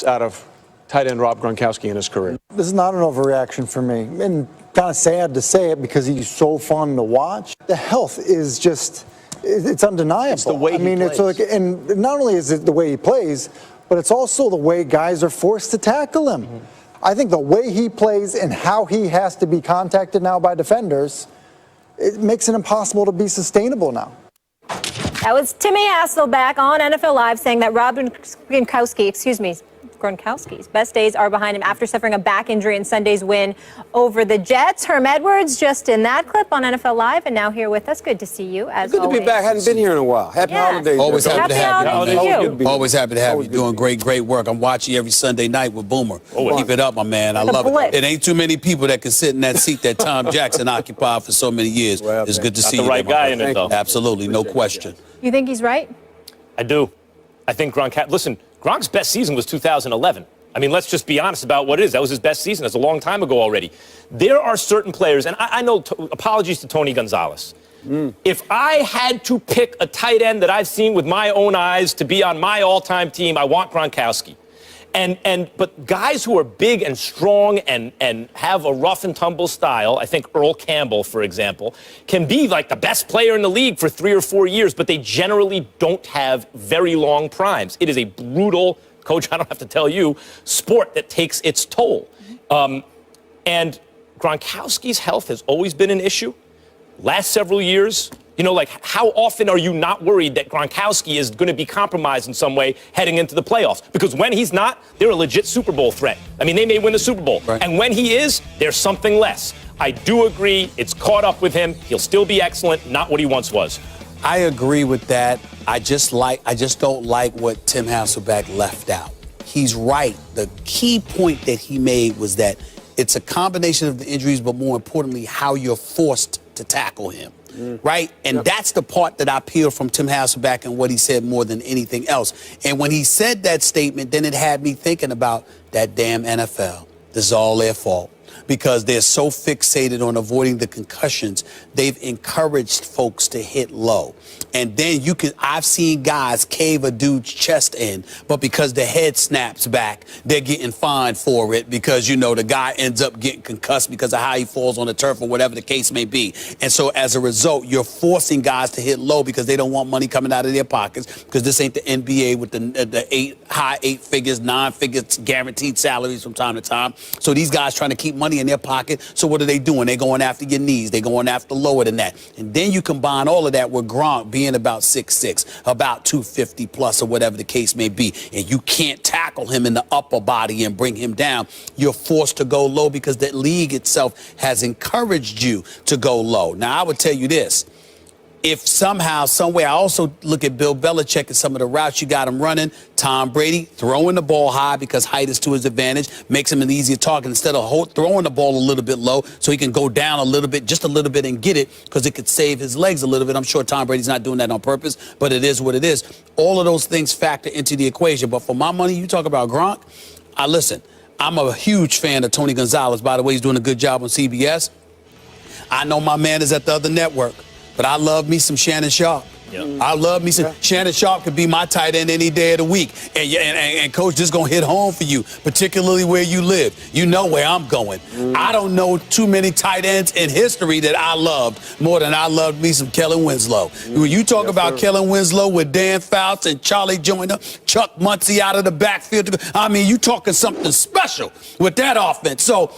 Out of tight end Rob Gronkowski in his career. This is not an overreaction for me, and kind of sad to say it because he's so fun to watch. The health is just, it's undeniable. It's the way he plays. It's like, and not only is it the way he plays, but it's also the way guys are forced to tackle him. I think the way he plays and how he has to be contacted now by defenders, it makes it impossible to be sustainable now. That was Timmy Hasselbeck on NFL Live saying that Rob Gronkowski's best days are behind him after suffering a back injury in Sunday's win over the Jets. Herm Edwards just in that clip on NFL Live and now here with us. Good to see you as Good always. to be back. Hadn't been here in a while. Happy holidays. Always happy to have you. Always happy to have you. Doing great work. I'm watching you every Sunday night with Boomer. Keep it up, my man. I love it. It ain't too many people that can sit in that seat that Tom Jackson occupied for so many years. It's good to see you. The right guy in it, though. Absolutely, no question. You think he's right? I do. I think Gronk's best season was 2011. I mean, let's just be honest about what it is. That was his best season. That's a long time ago already. There are certain players, and I know, apologies to Tony Gonzalez. If I had to pick a tight end that I've seen with my own eyes to be on my all-time team, I want Gronkowski. But guys who are big and strong and have a rough and tumble style, I think Earl Campbell, for example, can be like the best player in the league for 3 or 4 years, but they generally don't have very long primes. It is a brutal, Coach, I don't have to tell you, sport that takes its toll. And Gronkowski's health has always been an issue. Last several years, how often are you not worried that Gronkowski is going to be compromised in some way heading into the playoffs? Because when he's not, they're a legit Super Bowl threat. I mean, they may win the Super Bowl. Right. And when he is, there's something less. I do agree. It's caught up with him. He'll still be excellent, not what he once was. I agree with that. I just don't like what Tim Hasselbeck left out. He's right. The key point that he made was that it's a combination of the injuries, but more importantly, how you're forced to tackle him. Right? And that's the part that I peel from Tim Hasselbeck and what he said more than anything else. And when he said that statement, then it had me thinking about that damn NFL. This is all their fault. Because they're so fixated on avoiding the concussions, they've encouraged folks to hit low. And then I've seen guys cave a dude's chest in, but because the head snaps back, they're getting fined for it because, the guy ends up getting concussed because of how he falls on the turf or whatever the case may be. And so as a result, you're forcing guys to hit low because they don't want money coming out of their pockets because this ain't the NBA with the high 8 figures, 9 figures guaranteed salaries from time to time. So these guys trying to keep money in their pocket. So what are they doing? They're going after your knees. They're going after lower than that. And then you combine all of that with Gronk being about 6'6", about 250 plus or whatever the case may be. And you can't tackle him in the upper body and bring him down. You're forced to go low because the league itself has encouraged you to go low. Now, I would tell you this. If somehow, some way, I also look at Bill Belichick and some of the routes you got him running. Tom Brady throwing the ball high because height is to his advantage, makes him an easier target instead of throwing the ball a little bit low so he can go down a little bit, just a little bit and get it because it could save his legs a little bit. I'm sure Tom Brady's not doing that on purpose, but it is what it is. All of those things factor into the equation. But for my money, you talk about Gronk, listen, I'm a huge fan of Tony Gonzalez. By the way, he's doing a good job on CBS. I know my man is at the other network. But I love me some Shannon Sharp. I love me some. Shannon Sharp could be my tight end any day of the week. And Coach, this is going to hit home for you, particularly where you live. You know where I'm going. I don't know too many tight ends in history that I loved more than I loved me some Kellen Winslow. When you talk about Kellen Winslow with Dan Fouts and Charlie Joyner, Chuck Muncie out of the backfield, you talking something special with that offense. So,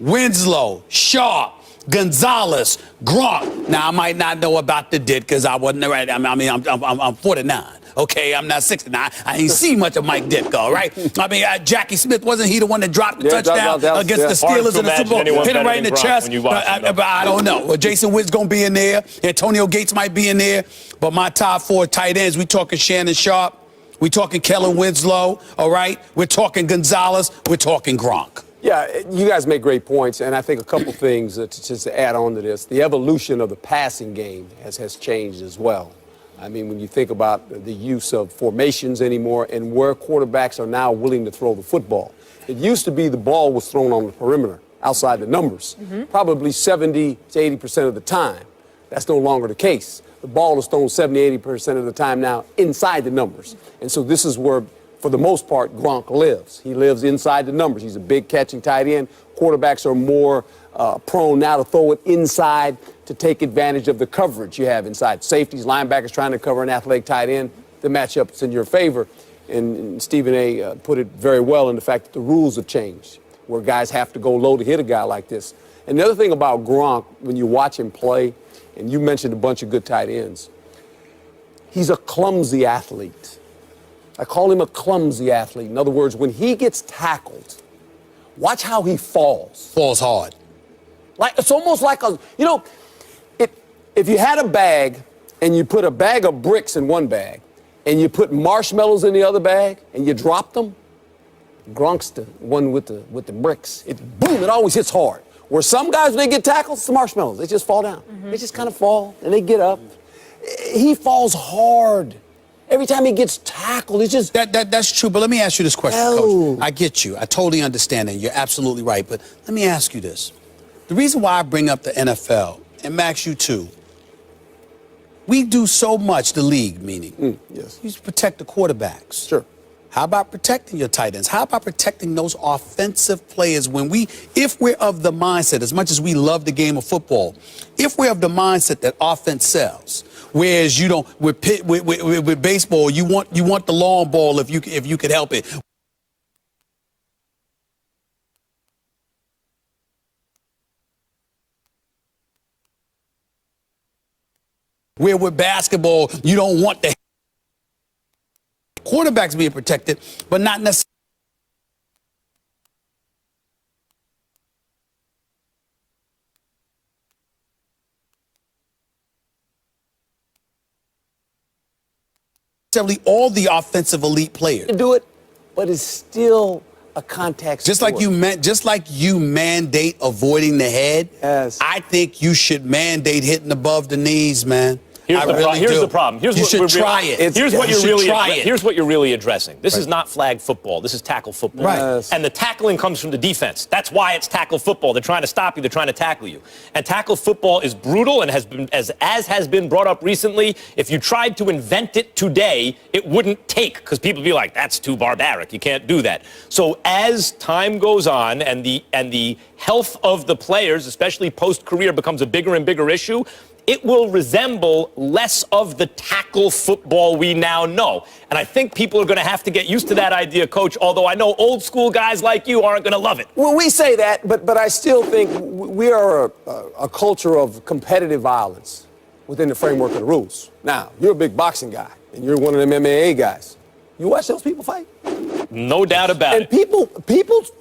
Winslow, Sharp, Gonzalez, Gronk. Now, I might not know about the Dit because I wasn't right. I'm 49. Okay, I'm not 69. I ain't seen much of Mike Ditka, right? Jackie Smith, wasn't he the one that dropped the touchdown against the Steelers in the Super Bowl? Hit him right in the chest. But I don't know. Well, Jason Witten's going to be in there. Antonio Gates might be in there. But my top 4 tight ends, we talking Shannon Sharp. We talking Kellen Winslow, all right? We're talking Gonzalez. We're talking Gronk. Yeah, you guys make great points, and I think a couple things to add on to this. The evolution of the passing game has changed as well. When you think about the use of formations anymore and where quarterbacks are now willing to throw the football. It used to be the ball was thrown on the perimeter, outside the numbers, probably 70 to 80% of the time. That's no longer the case. The ball is thrown 70, 80% of the time now inside the numbers. And so this is where for the most part, Gronk lives. He lives inside the numbers. He's a big catching tight end. Quarterbacks are more prone now to throw it inside to take advantage of the coverage you have inside. Safeties, linebackers trying to cover an athletic tight end. The matchup's in your favor. And Stephen A. Put it very well in the fact that the rules have changed, where guys have to go low to hit a guy like this. And the other thing about Gronk, when you watch him play, and you mentioned a bunch of good tight ends, he's a clumsy athlete. I call him a clumsy athlete. In other words, when he gets tackled, watch how he falls. Falls hard. Like it's almost like if you had a bag and you put a bag of bricks in one bag and you put marshmallows in the other bag and you drop them, Gronk's the one with the bricks. Boom, it always hits hard. Where some guys, when they get tackled, it's the marshmallows. They just fall down. Mm-hmm. They just kind of fall and they get up. He falls hard. Every time he gets tackled, it's just... That's true, but let me ask you this question, Coach. I get you. I totally understand that. You're absolutely right, but let me ask you this. The reason why I bring up the NFL, and Max, you too, we do so much, the league, meaning, yes. you protect the quarterbacks. Sure. How about protecting your tight ends? How about protecting those offensive players if we're of the mindset, as much as we love the game of football, if we're of the mindset that offense sells, whereas you don't, with baseball, you want the long ball if you could help it. Where with basketball, you don't want the quarterbacks being protected, but not necessarily. All the offensive elite players Do it, but it's still a contact just sport. like you mandate avoiding the head. Yes. I think you should mandate hitting above the knees, man. Here's the problem. You should try it. Here's what you're really addressing. This is not flag football. This is tackle football. Right. Yes. And the tackling comes from the defense. That's why it's tackle football. They're trying to stop you. They're trying to tackle you. And tackle football is brutal and has been, as has been brought up recently, if you tried to invent it today, it wouldn't take, because people would be like, that's too barbaric. You can't do that. So as time goes on and the health of the players, especially post-career, becomes a bigger and bigger issue, it will resemble less of the tackle football we now know. And I think people are going to have to get used to that idea, Coach, although I know old school guys like you aren't going to love it. Well, we say that, but I still think we are a culture of competitive violence within the framework of the rules. Now, you're a big boxing guy, and you're one of them MMA guys. You watch those people fight? No doubt about it. And people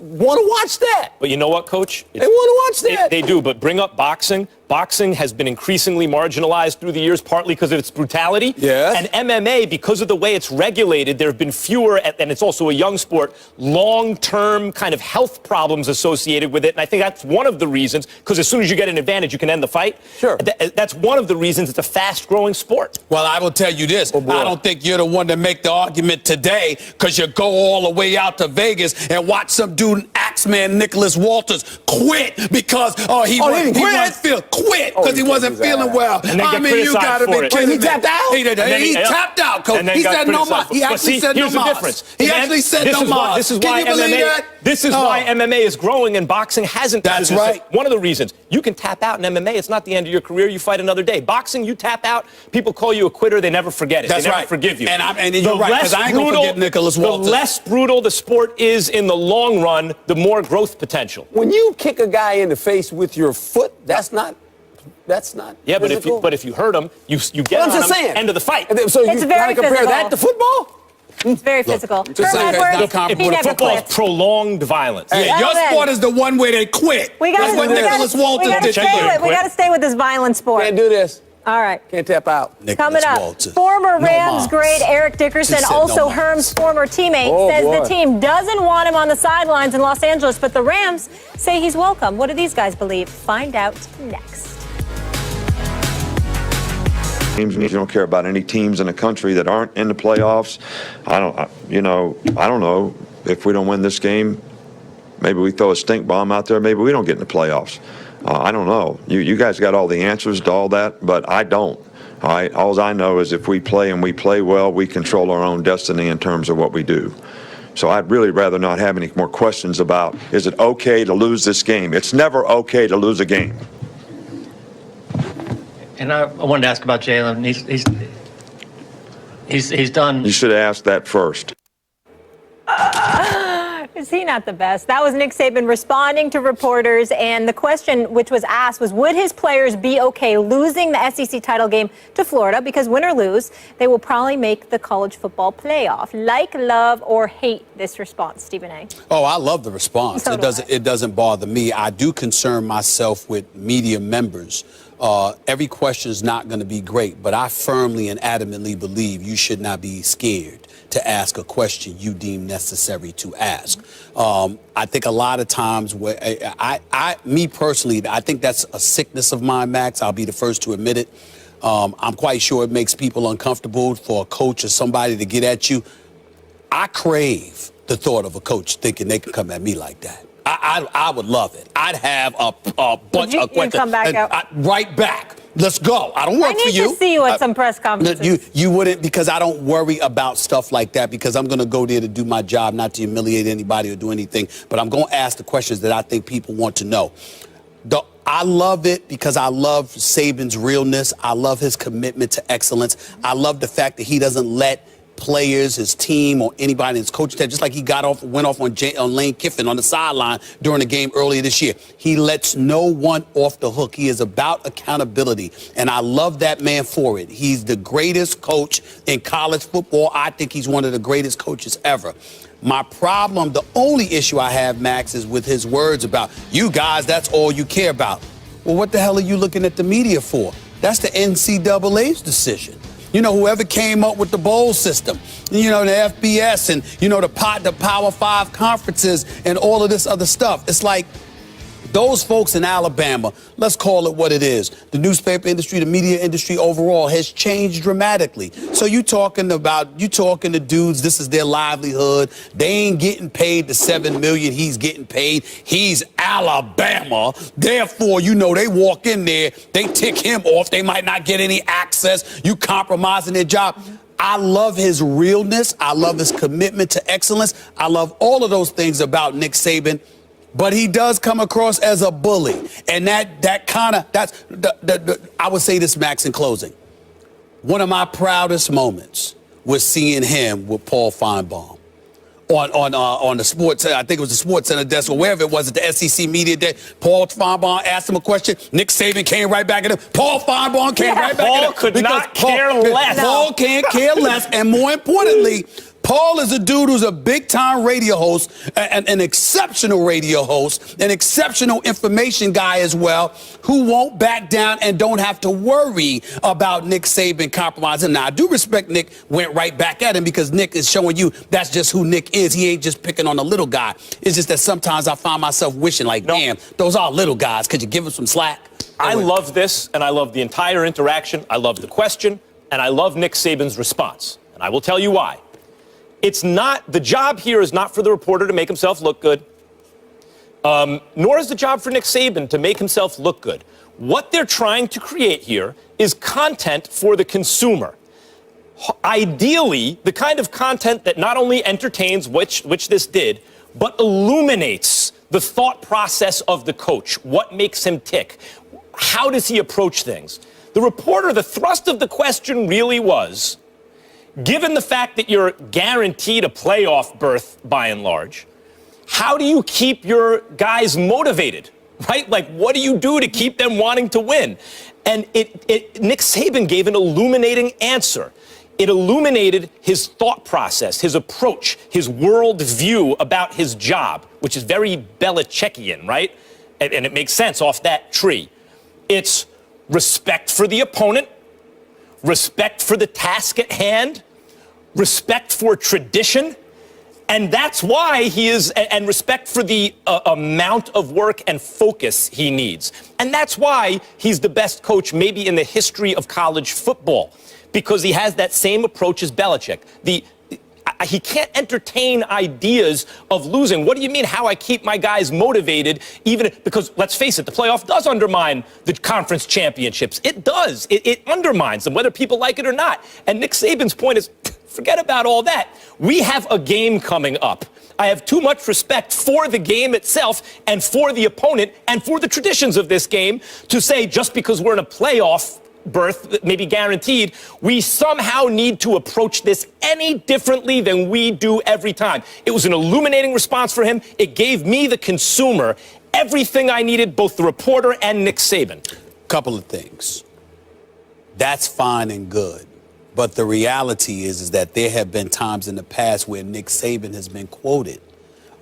want to watch that. But you know what, Coach? They want to watch that. They do, but bring up boxing. Boxing has been increasingly marginalized through the years, partly because of its brutality. Yes. And MMA, because of the way it's regulated, there have been fewer, and it's also a young sport, long-term kind of health problems associated with it. And I think that's one of the reasons, because as soon as you get an advantage, you can end the fight. Sure. That's one of the reasons it's a fast-growing sport. Well, I will tell you this. Oh, boy. I don't think you're the one to make the argument today, because you go all the way out to Vegas and watch some dude, Axeman Nicholas Walters, quit because he quit because he wasn't feeling well. And I mean, you gotta be kidding me. He tapped out? He tapped out, Coach. He said no more. He actually said no more. Here's the difference. He actually said no more. This is why MMA is growing and boxing hasn't. That's right. One of the reasons. You can tap out in MMA. It's not the end of your career. You fight another day. Boxing, you tap out. People call you a quitter. They never forget it. That's they right. never forgive you. And you're right, because I ain't going to forget Nicholas Walters. The less brutal the sport is in the long run, the more growth potential. When you kick a guy in the face with your foot, that's not Yeah, physical. but if you hurt him, you get I'm on just him, saying. end of the fight. So It's you very kind of compare physical. that to football? It's very physical. just Herm like Edwards, that's not he comparable to never Football is quits. prolonged violence. Yeah, your Elvin. sport is the one where they quit. That's what Nicholas Walters did. We got to stay with this violent sport. Can't do this. All right. Can't tap out. Coming up, former Rams great Eric Dickerson, Just said also no Herm's former teammate, Oh, says boy. the team doesn't want him on the sidelines in Los Angeles, but the Rams say he's welcome. What do these guys believe? Find out next. Teams, you don't care about any teams in the country that aren't in the playoffs. I don't know if we don't win this game, maybe we throw a stink bomb out there, maybe we don't get in the playoffs. I don't know. You guys got all the answers to all that, but I don't. All right, all I know is if we play and we play well, we control our own destiny in terms of what we do. So I'd really rather not have any more questions about, is it okay to lose this game? It's never okay to lose a game. And I wanted to ask about Jalen. He's done. You should have asked that first. Is he not the best? That was Nick Saban responding to reporters, and the question which was asked was, would his players be okay losing the SEC title game to Florida? Because win or lose, they will probably make the college football playoff. Like, love, or hate this response, Stephen A. Oh, I love the response. So It doesn't bother me. I do concern myself with media members. Every question is not going to be great, but I firmly and adamantly believe you should not be scared to ask a question you deem necessary to ask. I think a lot of times, me personally, I think that's a sickness of mine, Max. I'll be the first to admit it. I'm quite sure it makes people uncomfortable for a coach or somebody to get at you. I crave the thought of a coach thinking they can come at me like that. I would love it. I'd have a bunch of questions. Come back out. Right back. Let's go. I don't work for you. I need to see you at some press conferences. You wouldn't, because I don't worry about stuff like that, because I'm going to go there to do my job, not to humiliate anybody or do anything. But I'm going to ask the questions that I think people want to know. I love it because I love Saban's realness. I love his commitment to excellence. I love the fact that he doesn't let players, his team, or anybody in his coaching staff, just like he went off on Lane Kiffin on the sideline during the game earlier this year. He lets no one off the hook. He is about accountability, and I love that man for it. He's the greatest coach in college football. I think he's one of the greatest coaches ever. My problem, the only issue I have, Max, is with his words about, you guys, that's all you care about. Well, what the hell are you looking at the media for? That's the NCAA's decision. You know, whoever came up with the bowl system, you know, the FBS and, you know, the Power 5 conferences and all of this other stuff. It's like those folks in Alabama, let's call it what it is. The newspaper industry, the media industry overall has changed dramatically. So you talking to dudes, this is their livelihood. They ain't getting paid the $7 million he's getting paid. He's Alabama. Therefore, you know, they walk in there, they tick him off. They might not get any access. You compromising their job. I love his realness. I love his commitment to excellence. I love all of those things about Nick Saban. But he does come across as a bully. And I would say this, Max, in closing. One of my proudest moments was seeing him with Paul Feinbaum on the sports, I think it was the Sports Center desk or wherever it was at the SEC Media Day. Paul Feinbaum asked him a question. Nick Saban came right back at him. Paul Feinbaum came right back at him. Paul could not care less. Paul can't care less. And more importantly, Paul is a dude who's a big-time radio host, an exceptional radio host, an exceptional information guy as well, who won't back down and don't have to worry about Nick Saban compromising. Now, I do respect Nick went right back at him, because Nick is showing you that's just who Nick is. He ain't just picking on the little guy. It's just that sometimes I find myself wishing, like, damn, those are little guys. Could you give him some slack? I love this, and I love the entire interaction. I love the question, and I love Nick Saban's response. And I will tell you why. It's not, the job here is not for the reporter to make himself look good, nor is the job for Nick Saban to make himself look good. What they're trying to create here is content for the consumer. Ideally, the kind of content that not only entertains, which this did, but illuminates the thought process of the coach. What makes him tick? How does he approach things? The reporter, the thrust of the question really was, given the fact that you're guaranteed a playoff berth by and large, how do you keep your guys motivated, right? Like, what do you do to keep them wanting to win? And Nick Saban gave an illuminating answer. It illuminated his thought process, his approach, his world view about his job, which is very Belichickian, right? And it makes sense off that tree. It's respect for the opponent, respect for the task at hand, respect for tradition, and that's why he is, and respect for the amount of work and focus he needs. And that's why he's the best coach maybe in the history of college football, because he has that same approach as Belichick. he can't entertain ideas of losing. What do you mean how I keep my guys motivated, even because, let's face it, the playoff does undermine the conference championships. It does. It undermines them, whether people like it or not. And Nick Saban's point is, forget about all that. We have a game coming up. I have too much respect for the game itself and for the opponent and for the traditions of this game to say just because we're in a playoff berth, maybe guaranteed, we somehow need to approach this any differently than we do every time. It was an illuminating response for him. It gave me, the consumer, everything I needed, both the reporter and Nick Saban. Couple of things. That's fine and good. But the reality is that there have been times in the past where Nick Saban has been quoted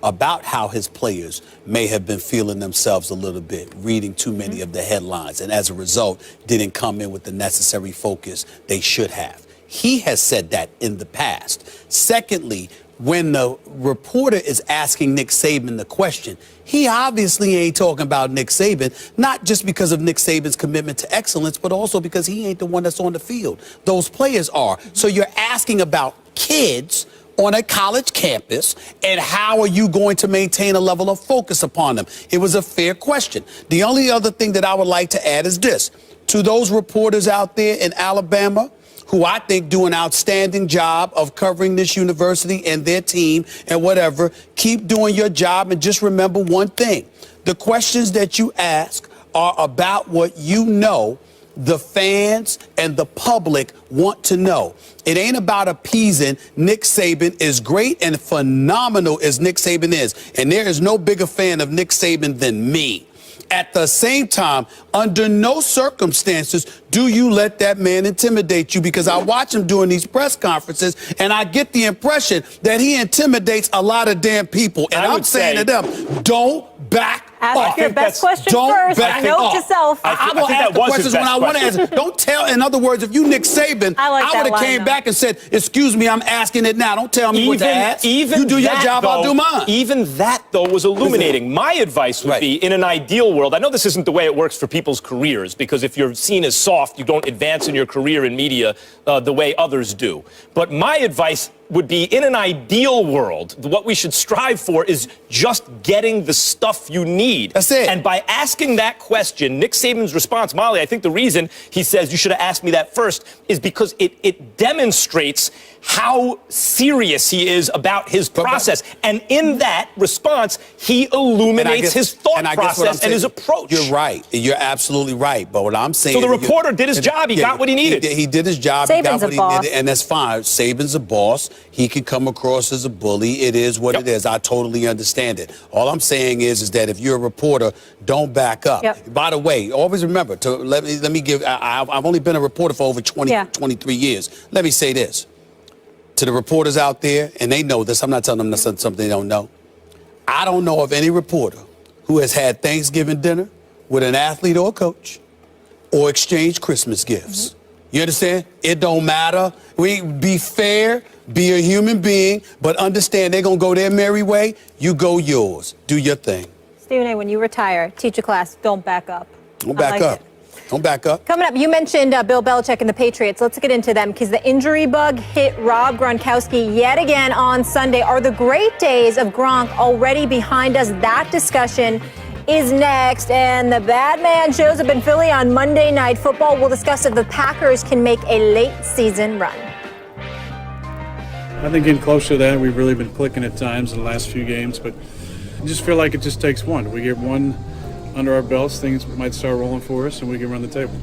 about how his players may have been feeling themselves a little bit, reading too many of the headlines, and as a result, didn't come in with the necessary focus they should have. He has said that in the past. Secondly, when the reporter is asking Nick Saban the question, he obviously ain't talking about Nick Saban, not just because of Nick Saban's commitment to excellence, but also because he ain't the one that's on the field. Those players are. So you're asking about kids on a college campus, and how are you going to maintain a level of focus upon them? It was a fair question. The only other thing that I would like to add is this. To those reporters out there in Alabama who I think do an outstanding job of covering this university and their team and whatever, keep doing your job, and just remember one thing. The questions that you ask are about what you know the fans and the public want to know. It ain't about appeasing Nick Saban, as great and phenomenal as Nick Saban is. And there is no bigger fan of Nick Saban than me. At the same time, under no circumstances do you let that man intimidate you, because I watch him during these press conferences and I get the impression that he intimidates a lot of damn people. And I'm saying to them, don't back Ask off. your best question Don't first. back Note off. to self. I will ask the questions when I want to answer. Don't tell. In other words, if you Nick Saban, I would have came back and said, "Excuse me, I'm asking it now. Don't tell me what to ask. You do your job, I'll do mine." Even that, though, was illuminating. My advice would be, in an ideal world, I know this isn't the way it works for people's careers, because if you're seen as soft, you don't advance in your career in media the way others do. But my advice would be, in an ideal world, what we should strive for is just getting the stuff you need. That's it. And by asking that question, Nick Saban's response, Molly, I think the reason he says you should have asked me that first is because it demonstrates how serious he is about his process. And in that response, he illuminates his thought process and his approach. You're right. You're absolutely right. But what I'm saying... So the reporter did his job. He got what he needed. He did his job. Saban's he got what a boss. he needed, and that's fine. Saban's a boss. He could come across as a bully. It is what it is. I totally understand it. All I'm saying is that if you're a reporter, don't back up. By the way, always remember, let me give... I've only been a reporter for over 23 years. Let me say this. To the reporters out there, and they know this, I'm not telling them something they don't know. I don't know of any reporter who has had Thanksgiving dinner with an athlete or a coach or exchanged Christmas gifts. You understand? It don't matter. We be fair, be a human being, but understand they're going to go their merry way. You go yours. Do your thing. Stephen A., when you retire, teach a class, don't back up. Don't back up. Don't back up. Coming up, you mentioned Bill Belichick and the Patriots. Let's get into them, because the injury bug hit Rob Gronkowski yet again on Sunday. Are the great days of Gronk already behind us? That discussion is next. And the bad man shows up in Philly on Monday Night Football. We'll discuss if the Packers can make a late season run. I think getting close to that, we've really been clicking at times in the last few games, but I just feel like it just takes one. We get one under our belts, things might start rolling for us, and we can run the table.